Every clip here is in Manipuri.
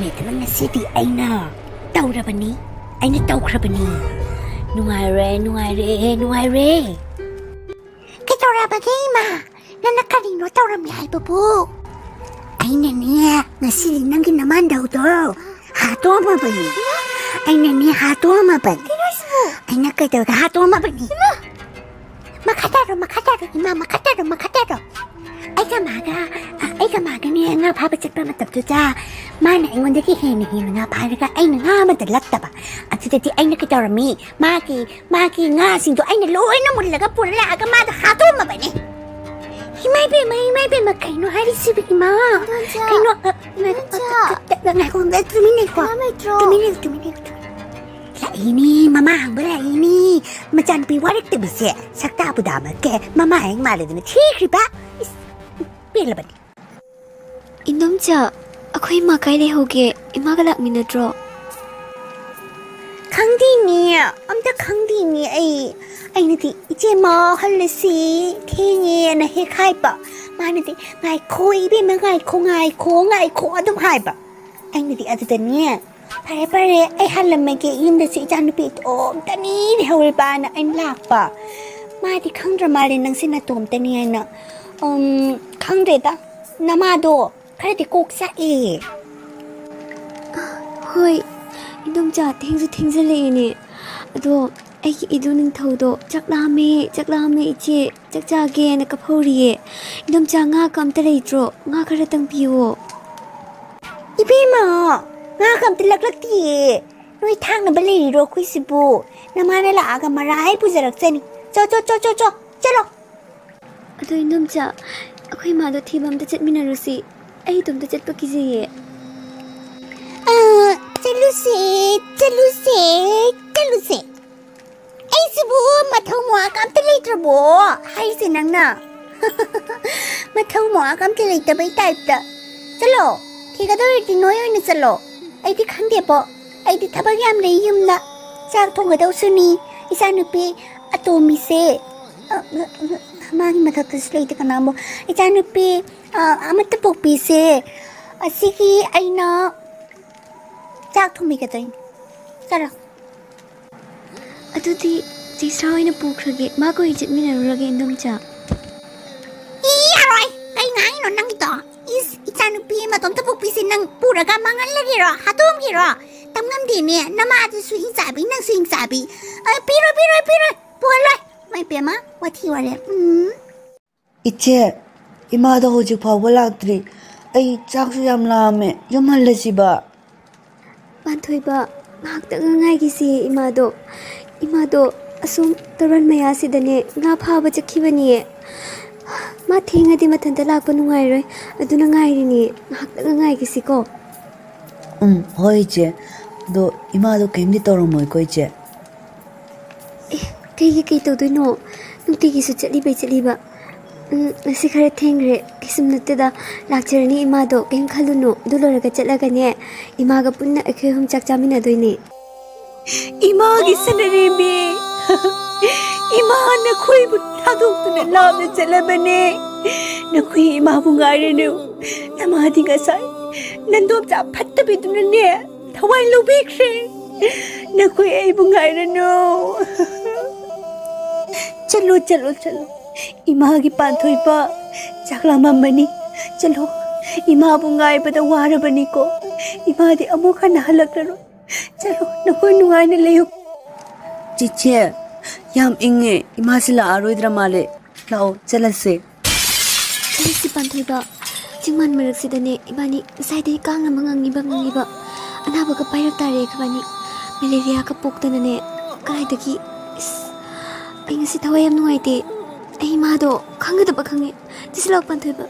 ꯅꯨꯡꯉꯥꯏꯔꯦꯗꯅ ꯉꯁꯤꯗꯤ ꯑꯩꯅ ꯇꯧꯔꯕꯅꯤ ꯑꯩꯅ ꯇꯧꯈ꯭ꯔꯕꯅꯤ ꯅꯨꯡꯉꯥꯏꯔꯦ ꯀꯩꯗꯧꯔꯕꯒꯦ ꯏꯃꯥ ꯅꯪꯅ ꯀꯔꯤꯅꯣ ꯇꯧꯔꯝꯃꯦ ꯍꯥꯏꯕꯕꯨ ꯑꯩꯅꯅꯦ ꯉꯁꯤꯗꯤ ꯅꯪꯒꯤ ꯅꯃꯥꯟꯗꯧꯗꯣ ꯍꯥꯠꯇꯣꯛꯑꯝꯃꯕꯅꯤ ꯑꯩꯅꯅꯦ ꯍꯥꯠꯇꯣꯛꯑꯝꯃꯕꯅꯤ ꯑꯩꯅ ꯀꯩꯗꯧꯔꯒ ꯍꯥꯠꯇꯣꯛꯑꯝꯃꯕꯅꯤ ꯃꯈꯥ ꯇꯥꯔꯣ ꯏꯃꯥ ꯃꯈꯥ ꯇꯥꯔꯣ ꯑꯩꯒ ꯃꯥꯒꯅꯦ ꯉꯥ ꯐꯥꯕ ꯆꯠꯄ ꯃꯇꯝꯗꯨꯗ ꯃꯥꯅ ꯑꯩꯉꯣꯟꯗꯒꯤ ꯍꯦꯟꯅ ꯉꯥ ꯐꯥꯔꯒ ꯑꯩꯅ ꯉꯥ ꯑꯃꯗ ꯂꯛꯇꯕ ꯑꯗꯨꯗꯗꯤ ꯑꯩꯅ ꯀꯩꯗꯧꯔꯝꯃꯤ ꯃꯥꯒꯤ ꯉꯥꯁꯤꯡꯗꯣ ꯑꯩꯅ ꯂꯣꯏꯅ ꯃꯨꯜꯂꯒ ꯄꯨꯔ ꯂꯥꯛꯑꯒ ꯃꯥꯗꯣ ꯍꯥꯠꯇꯣꯛꯑꯝꯃꯕꯅꯤ ꯏꯃꯥꯏꯕꯦꯝꯃ ꯀꯩꯅꯣ ꯍꯥꯏꯔꯤꯁꯤꯕ ꯏꯃꯥ ꯀꯩꯅꯣ ꯇꯨꯃꯤꯟꯅ ꯂꯥꯛꯏꯅꯤ ꯃꯃꯥ ꯍꯪꯕ ꯂꯥꯛꯏꯅꯤ ꯃꯆꯥꯅꯨꯄꯤ ꯋꯥꯔꯛꯇꯕꯁꯦ ꯁꯛꯇꯥꯕꯨꯗꯥꯃꯛꯀꯦ ꯃꯃꯥ ꯍꯦꯛ ꯃꯥꯜꯂꯦꯗꯅ ꯊꯤꯈ꯭ꯔꯤꯕ ꯄꯦꯜꯂꯕꯅꯤ ꯏꯟꯗꯣꯝꯆꯥ ꯑꯩꯈꯣꯏ ꯏꯃꯥ ꯀꯥꯏ ꯂꯩꯍꯧꯒꯦ ꯏꯃꯥꯒ ꯂꯥꯛꯃꯤꯟꯅꯗ꯭ꯔꯣ ꯈꯪꯗꯦꯅꯦ ꯑꯝꯇ ꯈꯪꯗꯦꯅꯦ ꯑꯩꯅꯗꯤ ꯏꯆꯦꯃ ꯍꯜꯂꯁꯤ ꯊꯦꯡꯉꯦꯅ ꯍꯦꯛ ꯍꯥꯏꯕ ꯃꯥꯅꯗꯤ ꯉꯥꯏꯈꯣ ꯏꯕꯦꯝꯃ ꯉꯥꯏꯈꯣ ꯑꯗꯨꯝ ꯍꯥꯏꯕ ꯑꯩꯅꯗꯤ ꯑꯗꯨꯗꯅꯦ ꯐꯔꯦ ꯑꯩ ꯍꯜꯂꯝꯃꯒꯦ ꯌꯨꯝꯗꯁꯨ ꯏꯆꯥꯅꯨꯄꯤ ꯏꯇꯣꯝꯇꯅꯤ ꯂꯩꯍꯧꯔꯤꯕꯅ ꯑꯩꯅ ꯂꯥꯛꯄ ꯃꯥꯗꯤ ꯈꯪꯗ꯭ꯔ ꯃꯥꯜꯂꯦ ꯅꯪꯁꯦ ꯅꯇꯣꯝꯇꯅꯤ ꯍꯥꯏꯅ ꯈꯪꯗ꯭ꯔꯦꯗ ꯅꯃꯥꯗꯣ ꯈꯔꯗꯤ ꯀꯣꯛ ꯆꯥꯛꯑꯦ ꯍꯣꯏ ꯏꯟꯗꯣꯝꯆꯥ ꯊꯦꯡꯖꯜꯂꯛꯑꯦꯅꯦ ꯑꯗꯣ ꯑꯩꯒꯤ ꯏꯗꯨ ꯅꯤꯡꯊꯧꯗꯣ ꯆꯥꯛ ꯂꯥꯝꯃꯦ ꯏꯆꯦ ꯆꯥꯛ ꯆꯥꯒꯦꯅ ꯀꯞꯍꯧꯔꯤꯌꯦ ꯏꯟꯗꯣꯝꯆꯥ ꯉꯥꯒ ꯑꯝꯇ ꯂꯩꯇ꯭ꯔꯣ ꯉꯥ ꯈꯔꯇꯪ ꯄꯤꯌꯣ 이베마 nga 감들락락띠 너희 탕나발 내리러 쿠이시부 나만을 아가 말아이 부자락자니 쩌쩌쩌쩌쩌 쩌러 ꯑꯗꯣ ꯏꯟꯗꯣꯝꯆꯥ ꯑꯩꯈꯣꯏ ꯏꯃꯥꯗꯣ ꯊꯤꯕ ꯑꯝꯇ ꯆꯠꯃꯤꯟꯅꯔꯨꯁꯤ ꯑꯩ ꯏꯇꯣꯝꯇ ꯆꯠꯄ ꯀꯤꯖꯩꯌꯦ ꯆꯠꯂꯨꯁꯦ ꯑꯩꯁꯤꯕꯨ ꯃꯊꯧ ꯃꯋꯥꯒ ꯑꯝꯇ ꯂꯩꯇ꯭ꯔꯕꯣ ꯍꯥꯏꯁꯦ ꯅꯪꯅ ꯃꯊꯧ ꯃꯋꯥꯒ ꯑꯝꯇ ꯂꯩꯇꯕꯩ ꯇꯥꯏꯞꯇ ꯆꯠꯂꯣ ꯊꯤꯒꯗꯧꯔꯗꯤ ꯅꯣꯏ ꯑꯣꯏꯅ ꯆꯠꯂꯣ ꯑꯩꯗꯤ ꯈꯪꯗꯦꯕꯣ ꯑꯩꯗꯤ ꯊꯕꯛ ꯌꯥꯝ ꯂꯩ ꯌꯨꯝꯗ ꯆꯥꯛ ꯊꯣꯡꯒꯗꯧꯁꯨꯅꯤ ꯏꯆꯥꯅꯨꯄꯤ ꯑꯇꯣꯝꯕꯤꯁꯦ ꯃꯥꯒꯤ ꯃꯊꯛꯇꯁꯨ ꯂꯩꯇꯦ ꯀꯅꯥꯃꯣ ꯏꯆꯥꯅꯨꯄꯤ ꯑꯃꯠꯇ ꯄꯣꯛꯄꯤꯁꯦ ꯑꯁꯤꯒꯤ ꯑꯩꯅ ꯆꯥꯛ ꯊꯣꯡꯕꯤꯒꯗꯣꯏꯅꯤ ꯆꯠꯂꯣ ꯑꯗꯨꯗꯤ ꯆꯩꯁ꯭ꯔꯥ ꯑꯣꯏꯅ ꯄꯨꯈ꯭ꯔꯒꯦ ꯃꯥꯒ ꯑꯣꯏꯅ ꯆꯠꯃꯤꯟꯅꯔꯨꯔꯒꯦ ꯏꯟꯗꯣꯝꯆꯥ ꯌꯥꯔꯣꯏ ꯀꯩ ꯉꯥꯡꯉꯤꯅꯣ ꯅꯪꯒꯤꯗꯣ 이찬우피 마tomta pukpisi nang puraga mangalagiro hatomgiro tamngamdime namadu suingsabi nang suingsabi piro polai mai pema wati wale 이제 이마도 호지 파볼락들이 ꯑꯩ ꯆꯥꯛꯁꯨ ꯌꯥꯝ ꯂꯥꯝꯃꯦ ꯌꯨꯝ ꯍꯜꯂꯁꯤꯕ ꯄꯥꯟꯊꯣꯏꯕ ꯉꯥꯏꯍꯥꯛꯇꯪ ꯉꯥꯏꯒꯤꯁꯤ ꯏꯃꯥꯗꯣ ꯑꯁꯨꯝ ꯇꯧꯔꯟ ꯃꯌꯥꯁꯤꯗꯅꯦ ꯉꯥ ꯐꯥꯕ ꯆꯠꯈꯤꯕꯅꯤꯌꯦ ꯃꯥ ꯊꯦꯡꯉꯗꯤ ꯃꯊꯟꯇ ꯂꯥꯛꯄ ꯅꯨꯡꯉꯥꯏꯔꯣꯏ ꯑꯗꯨꯅ ꯉꯥꯏꯔꯤꯅꯤ ꯉꯥꯏꯍꯥꯛꯇꯪ ꯉꯥꯏꯒꯤꯁꯤꯀꯣ ꯍꯣꯏ ꯏꯆꯦ ꯑꯗꯣ ꯏꯃꯥꯗꯣ ꯀꯩꯝꯇ ꯇꯧꯔꯝꯃꯣꯏꯀꯣ ꯏꯆꯦ ꯀꯩ ꯇꯧꯗꯣꯏꯅꯣ ꯅꯨꯡꯇꯤꯒꯤꯁꯨ ꯆꯠꯂꯤꯕ ꯉꯁꯤ ꯈꯔ ꯊꯦꯡꯈ꯭ꯔꯦ ꯀꯩꯁꯨꯝ ꯅꯠꯇꯦꯗ ꯂꯥꯛꯆꯔꯅꯤ ꯏꯃꯥꯗꯣ ꯀꯩꯝ ꯈꯜꯂꯨꯅꯨ ꯑꯗꯨ ꯂꯣꯏꯔꯒ ꯆꯠꯂꯒꯅꯦ ꯏꯃꯥꯒ ꯄꯨꯟꯅ ꯑꯩꯈꯣꯏ ꯑꯍꯨꯝ ꯆꯥꯛ ꯆꯥꯃꯤꯟꯅꯗꯣꯏꯅꯦ 이마기 사나리미 이마 나코이부 타독도나 라면 잘라바네 나코이 이마부 가이르누 나마디가 사이 난도업자 팟다비두나네 타와일로 비크레 나코이 에이부 가이르누 चलो इमागी पांथोइबा चाकलामम्बनी चलो इमाबु गाइबदा वारबनीको इमादी अमुक हना हलकरो चलो नकोई नुगाइना लेयो चिचे याम इंगे इमासी लाआरोइद्रा माले लाओ चलसे ꯁꯤ ꯄꯥꯟꯊꯣꯏꯕ ꯆꯤꯡꯃꯥꯟ ꯃꯔꯛꯁꯤꯗꯅꯦ ꯏꯕꯥꯅꯤ ꯉꯁꯥꯏꯗꯒꯤ ꯀꯥꯡ ꯑꯃ ꯉꯪꯉꯤꯕ ꯑꯅꯥꯕꯒ ꯄꯥꯏꯔꯛ ꯇꯥꯔꯦ ꯈꯕꯥꯅꯤ ꯃꯦꯂꯦꯔꯤꯌꯥꯒ ꯄꯣꯛꯇꯅꯅꯦ ꯀꯗꯥꯏꯗꯒꯤ ꯑꯩ ꯉꯁꯤ ꯊꯋꯥꯏ ꯌꯥꯝ ꯅꯨꯡꯉꯥꯏꯇꯦ ꯑꯩ ꯏꯃꯥꯗꯣ ꯈꯪꯒꯗꯕ ꯈꯪꯉꯦ ꯆꯤꯁꯤꯜꯂꯛ ꯄꯥꯟꯊꯣꯏꯕ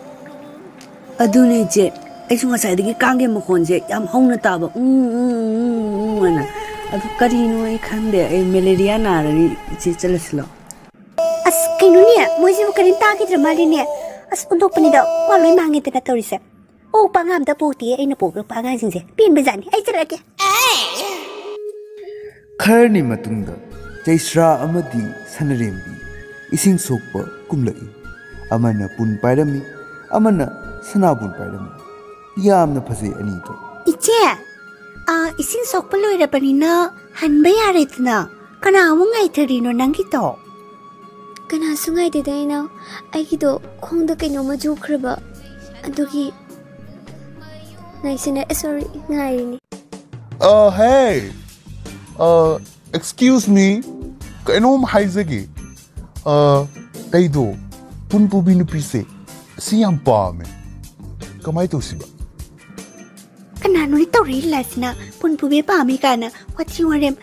ꯑꯗꯨꯅꯦ ꯏꯆꯦ ꯑꯩꯁꯨ ꯉꯁꯥꯏꯗꯒꯤ ꯀꯥꯡꯒꯤ ꯃꯈꯣꯟꯁꯦ ꯌꯥꯝ ꯍꯧꯅ ꯇꯥꯕ ꯑꯅ ꯑꯗꯨ ꯀꯔꯤꯅꯣ ꯑꯩ ꯈꯪꯗꯦ ꯑꯩ ꯃꯦꯂꯦꯔꯤꯌꯥ ꯅꯥꯔꯅꯤ ꯏꯆꯦ ꯆꯠꯂꯁꯤꯂꯣ ꯑꯁ ꯀꯩꯅꯣꯅꯦ ꯃꯣꯏꯁꯤꯕꯨ ꯀꯔꯤꯝ ꯇꯥꯈꯤꯗ꯭ꯔ ꯃꯥꯜꯂꯤꯅꯦ ꯑꯁ ꯑꯣꯟꯊꯣꯛꯄꯅꯤꯗ ꯋꯥ ꯂꯣꯏ ꯃꯥꯡꯉꯦꯗꯅ ꯇꯧꯔꯤꯁꯦ ꯑꯣꯛꯄ ꯑꯉꯥꯡ ꯑꯝꯇ ꯄꯣꯛꯇꯤꯌꯦ ꯑꯩꯅ ꯄꯣꯛꯂꯛꯄ ꯑꯉꯥꯡꯁꯤꯡꯁꯦ ꯄꯦꯟꯕꯖꯥꯠꯅꯤ ꯑꯩ ꯆꯠꯂꯒꯦ ꯈꯔꯅꯤ ꯃꯇꯨꯡꯗ ꯆꯩꯁ꯭ꯔꯥ ꯑꯃꯗꯤ ꯁꯅꯔꯦꯝꯕꯤ ꯏꯁꯤꯡ ꯁꯣꯛꯄ ꯀꯨꯝꯂꯛꯏ ꯑꯃꯅ ꯄꯨꯟ ꯄꯥꯏꯔꯝꯃꯤ ꯑꯃꯅ ꯁꯅꯥꯕꯨꯟ ꯄꯥꯏꯔꯝꯃꯤ ꯌꯥꯝꯅ ꯐꯖꯩ ꯑꯅꯤꯗꯣ 이제 isin sokpalo ira panina hanba yaretna kana amung ai tharino nangi to kana sungai de daina ai gi do khong da kaino ma ju khraba adugi naisina sorry ngai ni Hey, excuse me, kainom haizagi. Taido, punpubi nupise, siyang pame. Kamay to siba. Kanano ni tawri lasna punpubi pami kana what you want him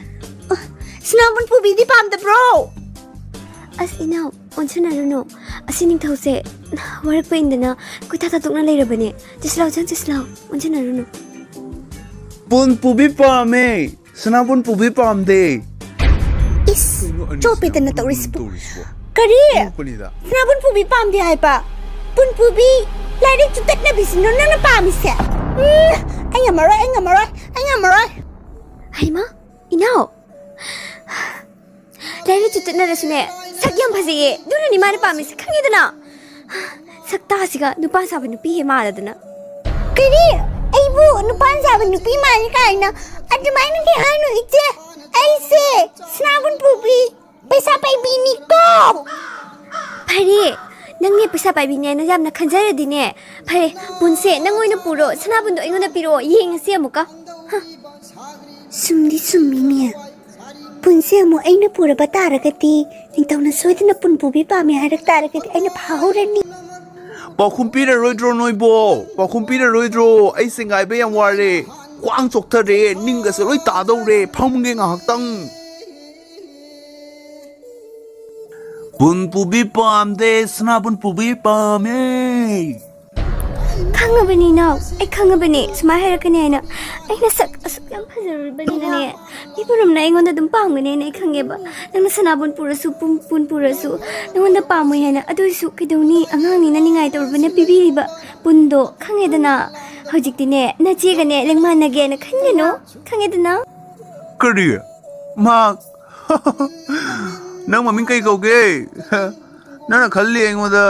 sna punpubi di pam the bro as inaw onchana no asining thause warak pa indana kuita ta tukna leirabane jislaw onchana no Punpubi pame, sana punpubi pamde. is chopita na tawri sipo kari sna punpubi pam di hai pa punpubi lari chutat na bisino na pam se anh ngầm rồi haima inaw lairi chutat na rasune sakyam bhaji duna ni mari pamis khangidana sakta siga nupa sabu nupi he maladana kari aibu nupan sabu nupi mani kaina admaina ke hanu iche aise snabun pubi paisa pai bini ko phari nangni paisa pai bini na jamna khanjara dine phari bunse nangoina puro sanabun do ingona piro yeng se amuka sumdi sumini punse mo aina pura batara gati ningtauna soidna punpubi pami harak tara gati aina phahurani Pakumpira roidro noibo, pakumpira roidro, ay singai ba yang ware, kwang chokta re, ninga sa roi tadaw re, pamungge nga haktang. Punpubi pamde, sana punpubi pame. khangabani naw ai khangabani sma harakani aina aina sak yam phazarbani ne ipurum na ingonda dum pamgane ne khangeba nangna sanabun purasu pun purasu nangona pamui haina aduisu kidoni angangni na ningai torbane pibiriba pundo khangedana hojiktine nachi gane lengmana ge na khangeno khangedana Kari, ma, nang maming kay kauge, nana khalli ay mo da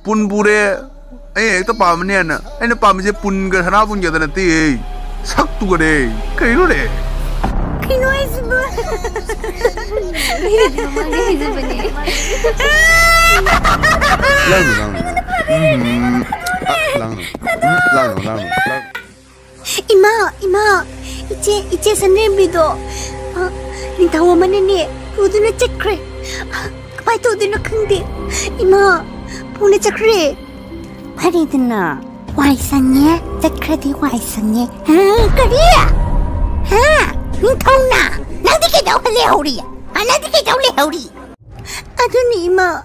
punpure. Ay ekta pamne na ay na pamje pun ga hana pun ga danati sak tu gare kai no re kino isbu ima iche sanrembi do nintawa manene puduna chakre kai to dina khangde ima pune chakre Paridna, why sanye? Zakrati why sanye? Kariya? Nintona? Nandiki daw huli. Nandiki daw huli. Aduni ma,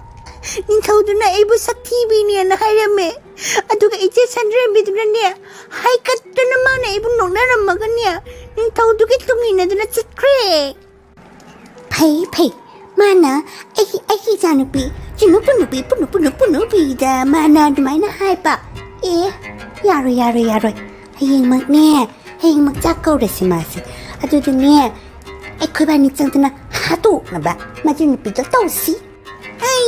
nintodo na ibo sa TV niya na harame. Aduga ije sanrembi duna niya. Hay kato naman na ibo nung naramagan niya. Nintodo kitungin na duna chikre. Pay. Mana, ai janupi. Punupi da mana dumai na hai pa yaro hayeng mak jakau da simasi adu dunia koi bani changtana hatu na ba majin pi to tausi ay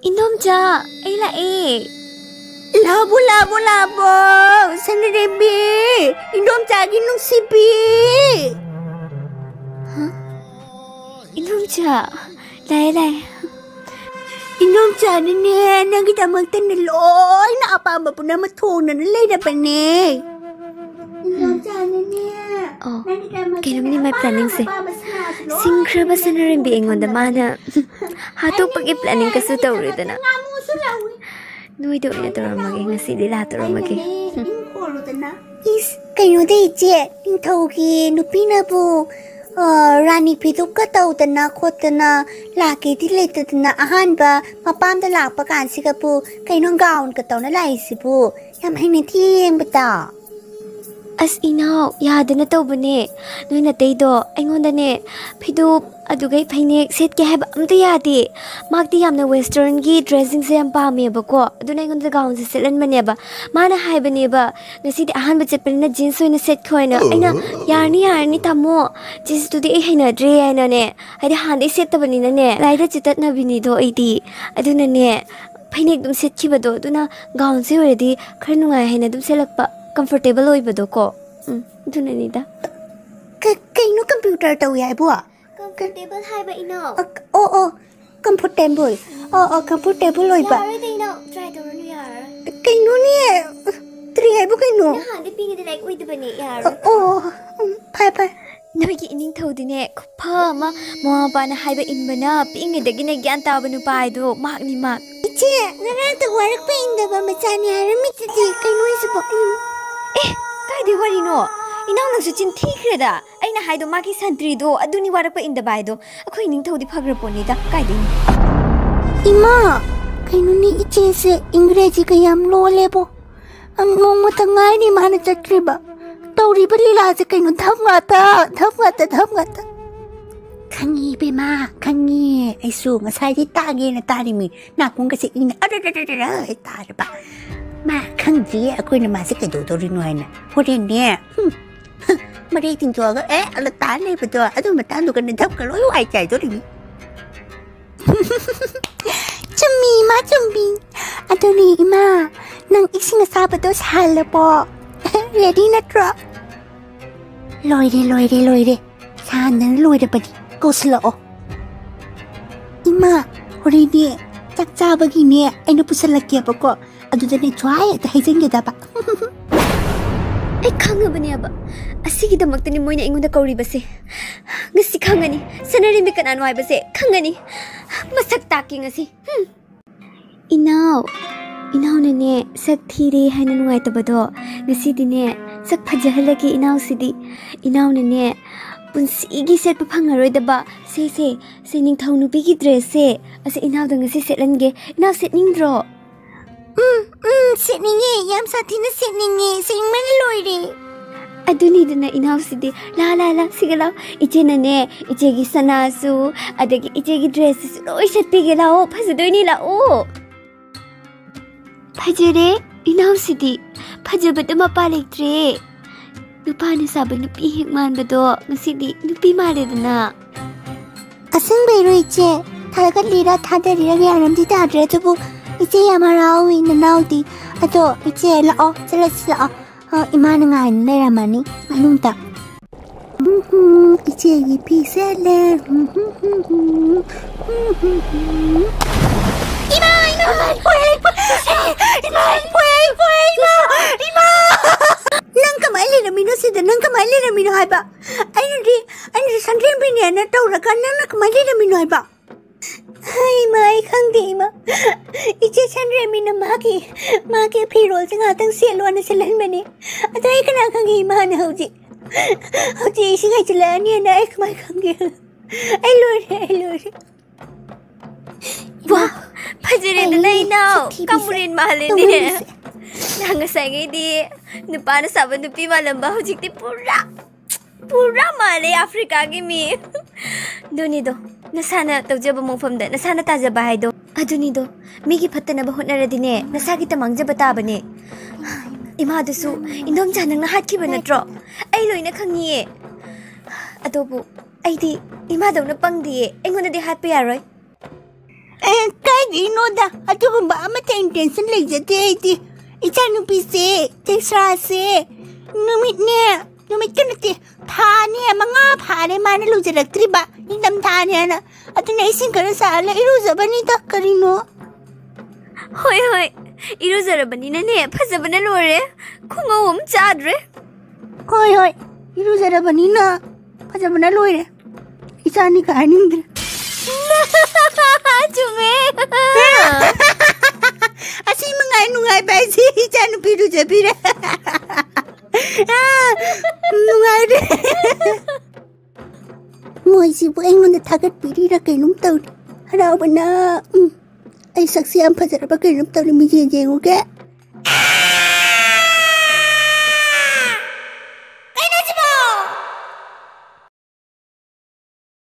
inomja ai la labo sanrembi inomja gi nung sipi inomja lai inomja ne nagidamag tanaloy na apama po na matuna na lay na pa ne inomja ne oh kaya naman may planning si singkraba sanrembi ingonda mana hato pag i-planning kaso tawrida na nuwi do na taramagi ngasi dila taramagi is kayo da ije ning tawgi nupina po Rani pitu ka tawdana khotana laki di letadana ahanba mapamda lakpa kansi ka po kainong gaon ka taw na laisi po yam hay natiyeng bata as inaw yada na tawbane nuwi na taydo ayonda ne pidu adugay painik set kaya haba amta yadi magdi yam na western gi dressing sa yam pami ba ko aduna ayonda gaon sa selan man ba mana hay ba ne ba nasi di ahan ba chetpani na jeans na set ko na ayna yarni tamo jeans to di ay hay na dre ay na ne ay di handi set tabani na ne laida chitat na bini do ay di aduna ne painik dum set ki ba do aduna gaon sa already kar nungay hay na dum selak pa comfortable oibado ko dunanida kaino computer taw yai bo comfortable haiba ino oh comfortable comfortable oiba yare de ino try to run yar kaino ni tri ai bo kaino ha de pingi de like oidbani yar pai Nagi ining thodine pha ma mama pa na haiba inbana pingi dagina gyan taba nu pai do mak ni mak iche ngara ta warak pa inda ba machani arami ti kaino isu bo kai de wari no inaw nang su chin thikre da aina haido maki santri do aduni warak pa inda bai do akhoi ning thodi phagra poni da kai de ima kaino ni iche se ingreji ka yam lo lebo nong ma ta ngai ni mana chakri ba Tauri beli lah sekarang thap ngata kangi be ma kangi isu ngasai di tangi na tari mi nak kung kasi ina ada tar ba ma kangi aku ni masih ke dodorin wana horen ni mari tinggal ke ala tani betul aduh mata tu kena thap kalau you ai cai tu ni cumi aduh ni ma nang isi ngasai betul salah po ready na drop loi de san loi de padi ko slow ima hori ni chak cha bagi ni ai no pusala kya ba ko adu de ne chwai ta haijeng ge da ba ai khanga bani aba asigi da makta ni moina ingun da kauri base ngasi khangani sanari mi kana noi base khangani masak taki ngasi inaw ne sak thire haina nuai ta bado ngasi dine sak phajahalagi inaw sidi inaw ne punsi gi set pa phangaroi da ba se ning thau nu bi gi dress se ase inaw da ngasi setlange inaw setning dro setninge yam sathina setninge sing man loi de aduni dana inaw sidi la sigala iche na ne iche gi sanasu adagi iche gi dress su loi set pi ge lao phajadoi ni la o Phajare inaw sidi phajabada mapa lektre nupa ni saban nupi hikman bado ngasidi nupi male dana asang beiro iche thalaga lira thadari ra yaram di ta dre tu bu iche yamarao in naw di ado iche lao chala imana ngai ne ramani manung ta iche gi pisele Ima! Nang kamay le ramino sida nang kamay le ramino hai ba. Ai ni sandrembi ni na tauraga nang kamay le ramino hai ba. Hai mai khang di ma. Iche sandrembi na maki phirol singa tang selo na selan bani. Atai kana khang gi ma na hoji. Hoji singa chila ni na ek mai khang gi. Ai lore. Wow, phajare dana inaw kamurin mahale ni nanga sangai di nupa na saban nupi malamba hojik ti pura male Africa gi mi duni do nasana tawjaba mongfam da nasana tajaba hai do aduni do mi gi phattana ba hotnara dine nasagi tamang jaba ta bane ima dusu indom janang na hat ki ba natro ai loina khangi adobu ai di ima do na pang di engona di hat pa yaroi kai di no da atu ba ama ta intention le jate ai di ichanu pi se extra se numit kana ti pha ne manga pha ne mana lu jarak tri ba indam tha ne na atu nei sin kar sa la iru zabani ta karino hoi iru zarabani na ne phajabana lore khungawum chadre hoi iru zarabani na phajabana lore ichani ka anindra Chume Asi nungai ba si chanu piru jabira nungai de moi si bu engon da thagat piri ra kainum taw harau bana ai saksi am phajara ba kainum taw mi je ngo ke